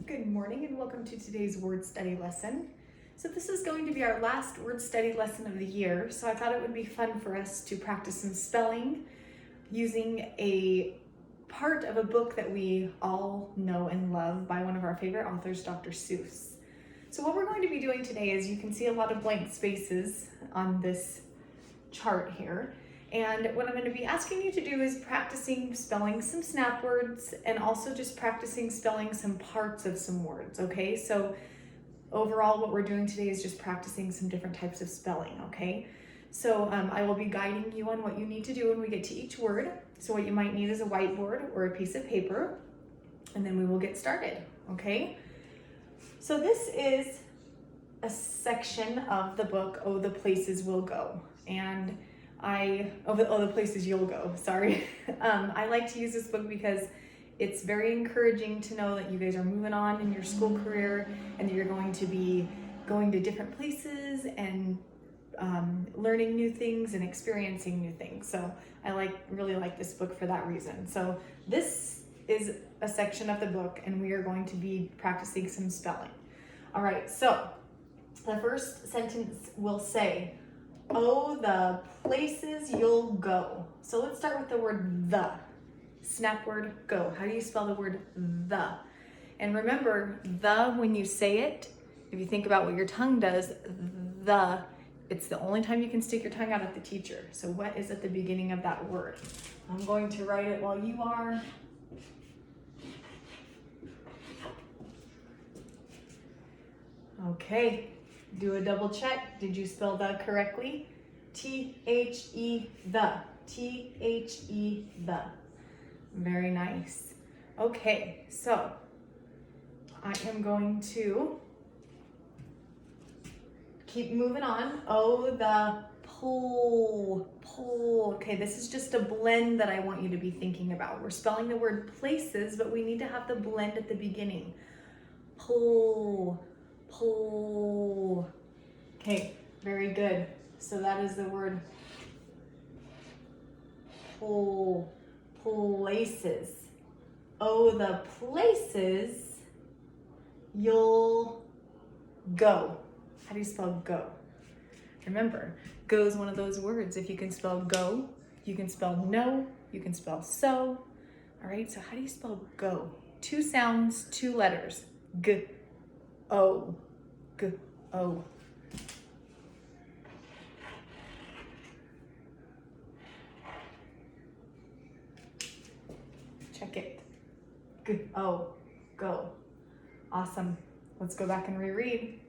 Good morning and welcome to today's word study lesson. So this is going to be our last word study lesson of the year, so I thought it would be fun for us to practice some spelling using a part of a book that we all know and love by one of our favorite authors, Dr. Seuss. So what we're going to be doing today is you can see a lot of blank spaces on this chart here. And what I'm going to be asking you to do is practicing spelling some snap words and also just practicing spelling some parts of some words, okay? So overall, what we're doing today is just practicing some different types of spelling, okay? So I will be guiding you on what you need to do when we get to each word. So what you might need is a whiteboard or a piece of paper, and then we will get started, okay? So this is a section of the book, Oh, the Places We'll Go. And the places you'll go, sorry. I like to use this book because it's very encouraging to know that you guys are moving on in your school career and that you're going to be going to different places and learning new things and experiencing new things. So I really like this book for that reason. So this is a section of the book and we are going to be practicing some spelling. All right, so the first sentence will say, oh, the places you'll go. So let's start with the word the. Snap word, go. How do you spell the word the? And remember, the, when you say it, if you think about what your tongue does, it's the only time you can stick your tongue out at the teacher. So what is at the beginning of that word? I'm going to write it while you are. Okay, do a double check. Did you spell the correctly? T-H-E, the. T-H-E, the. Very nice. Okay, so I am going to keep moving on. Oh, the pull. Okay, this is just a blend that I want you to be thinking about. We're spelling the word places, but we need to have the blend at the beginning. Pull. Okay, very good. So that is the word pull. Places. Oh, the places you'll go. How do you spell go? Remember, go is one of those words. If you can spell go, you can spell no, you can spell so. All right, so how do you spell go? 2 sounds, 2 letters. G-O. G-O. Check it. Go. Awesome. Let's go back and reread.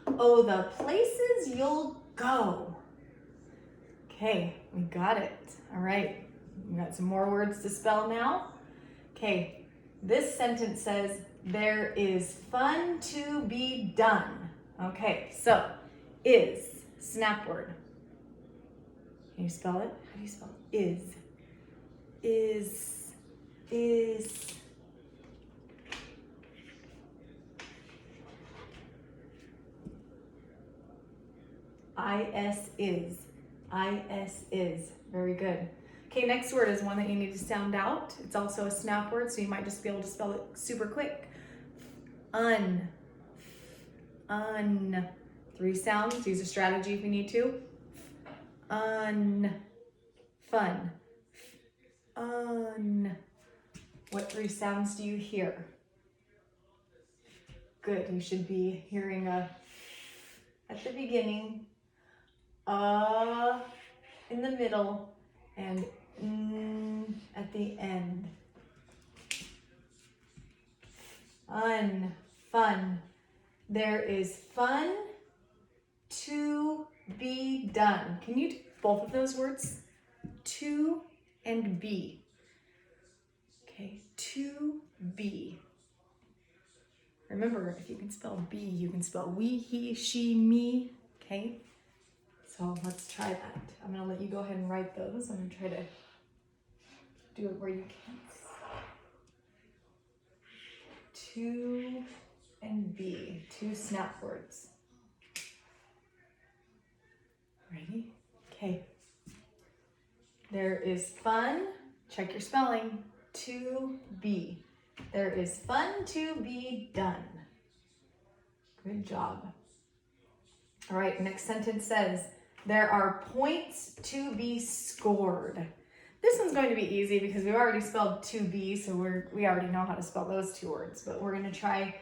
Oh, the places you'll go. Okay, we got it. All right, we got some more words to spell now. Okay, this sentence says, there is fun to be done. Okay, so is, snap word. Can you spell it? How do you spell is? Is. I-S is. I-S is. Very good. Okay, next word is one that you need to sound out. It's also a snap word, so you might just be able to spell it super quick. Un. 3 sounds. Use a strategy if you need to. Fun. What 3 sounds do you hear? Good. You should be hearing a at the beginning, in the middle, and at the end. Fun. There is fun to be done. Can you do both of those words? To and be. Okay, to be. Remember, if you can spell be, you can spell we, he, she, me. Okay, so let's try that. I'm gonna let you go ahead and write those. I'm gonna try to do it where you can. To and be, 2 snap words. Ready? Okay. There is fun, check your spelling, to be. There is fun to be done. Good job. All right, next sentence says, there are points to be scored. This one's going to be easy because we've already spelled to be, so we already know how to spell those two words, but we're gonna try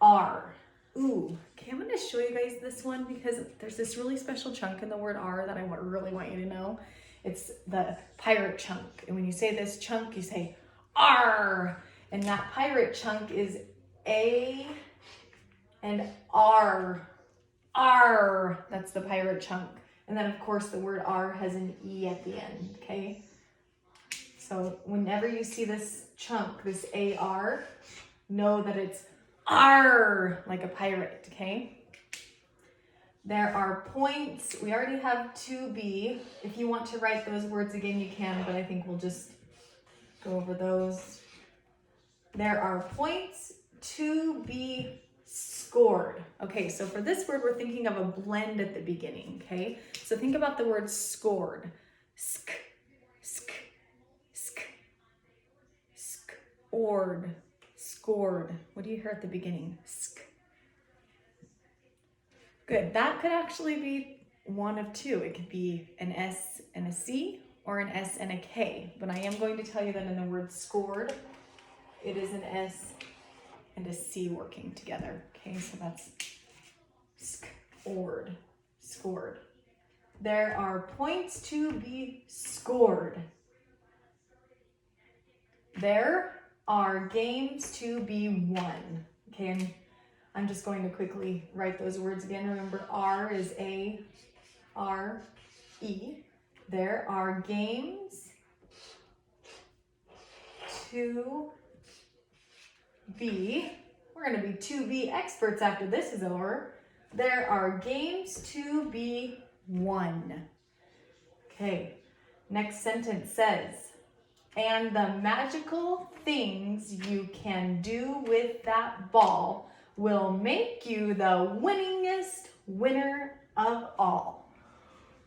are. Ooh, okay, I'm gonna show you guys this one because there's this really special chunk in the word are that I really want you to know. It's the pirate chunk, and when you say this chunk, you say R, and that pirate chunk is A and R. R, that's the pirate chunk. And then of course the word R has an E at the end, okay? So whenever you see this chunk, this AR, know that it's R, like a pirate, okay? There are points. We already have to be. If you want to write those words again, you can, but I think we'll just go over those. There are points to be scored. Okay, so for this word, we're thinking of a blend at the beginning, okay? So think about the word scored. Sk, sk, sk, scored, scored. What do you hear at the beginning? Sk. Good, that could actually be one of two. It could be an S and a C or an S and a K, but I am going to tell you that in the word scored, it is an S and a C working together. Okay, so that's scored, scored. There are points to be scored. There are games to be won. Okay, and I'm just going to quickly write those words again. Remember, R is A-R-E. There are games to be, we're going to be to be experts after this is over. There are games to be won. Okay, next sentence says, and the magical things you can do with that ball will make you the winningest winner of all.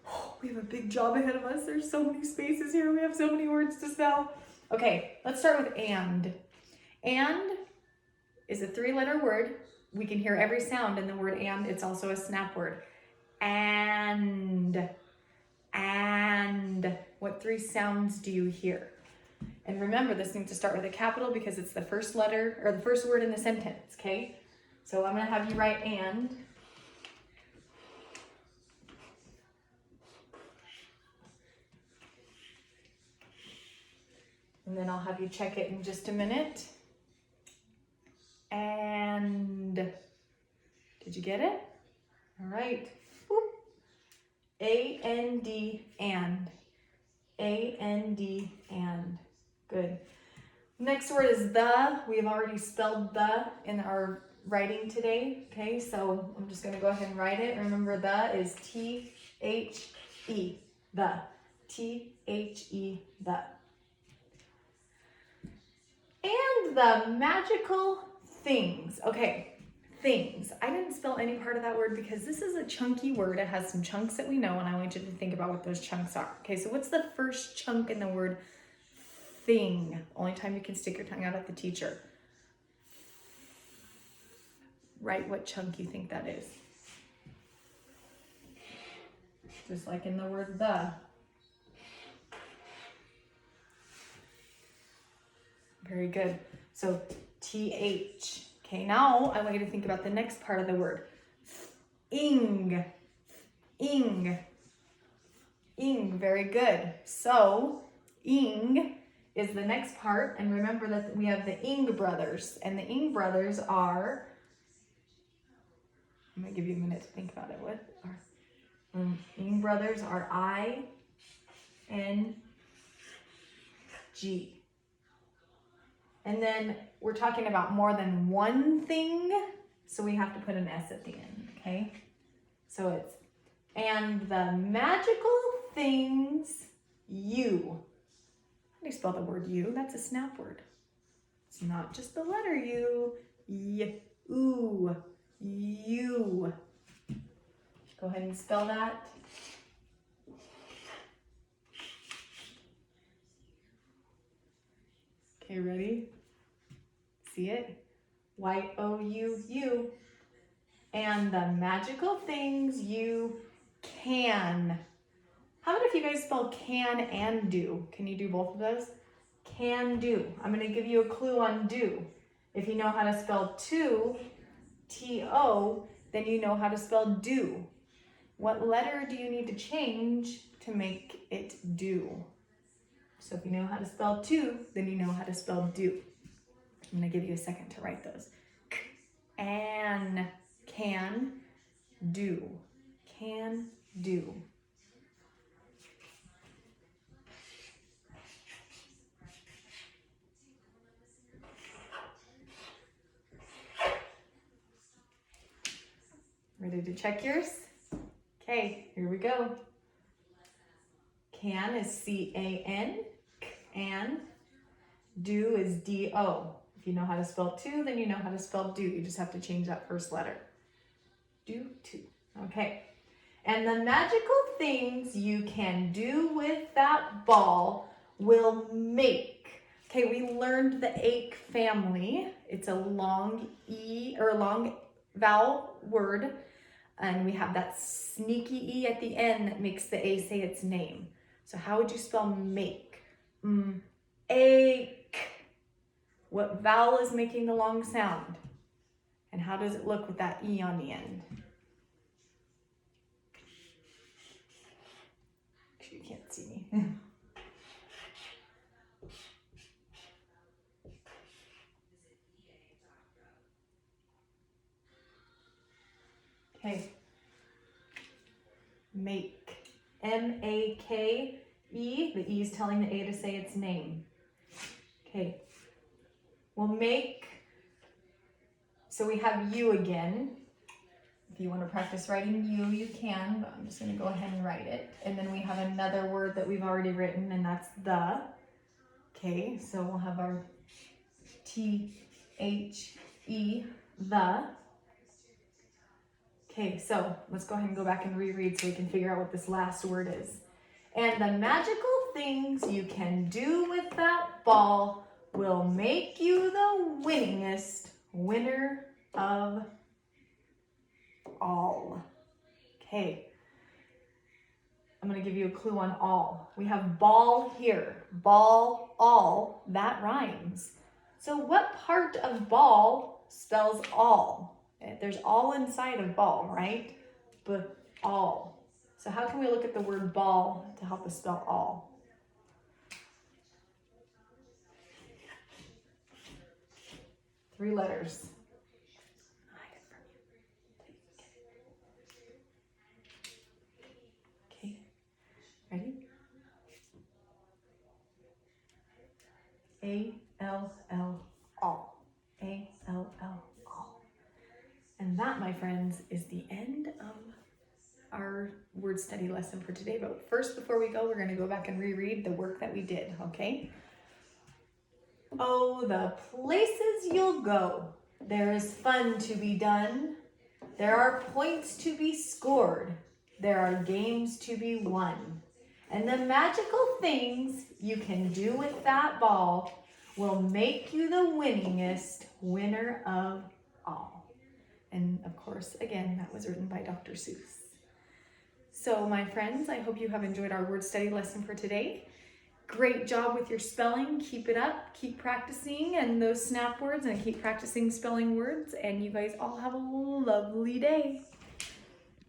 Oh, we have a big job ahead of us. There's so many spaces here. We have so many words to spell. Okay, let's start with and. And is a three-letter word. We can hear every sound in the word and. It's also a snap word. And. What three sounds do you hear? And remember, this needs to start with a capital because it's the first letter or the first word in the sentence, okay? So I'm going to have you write and. And then I'll have you check it in just a minute. And. Did you get it? All right. Whoop. A-N-D, and. A-N-D, and. Good. Next word is the. We've already spelled the in our writing today. Okay, so I'm just going to go ahead and write it. Remember, the is T-H-E. The. T-H-E. The. And the magical things. Okay, things. I didn't spell any part of that word because this is a chunky word. It has some chunks that we know, and I want you to think about what those chunks are. Okay, so what's the first chunk in the word thing? Only time you can stick your tongue out at the teacher. Write what chunk you think that is. Just like in the word the. Very good. So TH. Okay, now I want you to think about the next part of the word. Ing. Ing. Ing. Very good. So ing is the next part, and remember that we have the Ing brothers, and the Ing brothers are, I'm going to give you a minute to think about it. What are Ing brothers are I-N-G. And then we're talking about more than one thing, so we have to put an S at the end, okay? So it's, and the magical things you. How do you spell the word you? That's a snap word. It's not just the letter U. Y-oo. You. Go ahead and spell that. Okay, ready? See it? Y-O-U-U. And the magical things you can. How about if you guys spell can and do? Can you do both of those? Can do. I'm going to give you a clue on do. If you know how to spell to, T-O, then you know how to spell do. What letter do you need to change to make it do? So if you know how to spell to, then you know how to spell do. I'm going to give you a second to write those. An, can, do. Can, do. Ready to check yours? Okay, here we go. Can is C-A-N, and do is D-O. If you know how to spell to, then you know how to spell do. You just have to change that first letter. Do, to. Okay. And the magical things you can do with that ball will make. Okay, we learned the ache family. It's a long E or long vowel word. And we have that sneaky E at the end that makes the A say its name. So how would you spell make? Ache. What vowel is making the long sound? And how does it look with that E on the end? You can't see me. Okay. Make. M-A-K-E. The E is telling the A to say its name. Okay. We'll make. So we have you again. If you want to practice writing you can, but I'm just going to go ahead and write it. And then we have another word that we've already written, and that's the. Okay, so we'll have our T-H-E, the. Okay, so let's go ahead and go back and reread so we can figure out what this last word is. And the magical things you can do with that ball will make you the winningest winner of all. Okay. I'm going to give you a clue on all. We have ball here. Ball, all. That rhymes. So what part of ball spells all? There's all inside of ball, right? But all. So how can we look at the word ball to help us spell all? Three letters. Okay, ready? A-L-L, all. A-L-L, all. And that, my friends, is the end of our word study lesson for today. But first, before we go, we're going to go back and reread the work that we did, okay? Oh, the places you'll go. There is fun to be done. There are points to be scored. There are games to be won. And the magical things you can do with that ball will make you the winningest winner of all. And of course, again, that was written by Dr. Seuss. So my friends, I hope you have enjoyed our word study lesson for today. Great job with your spelling. Keep it up. Keep practicing and those snap words, and keep practicing spelling words. And you guys all have a lovely day.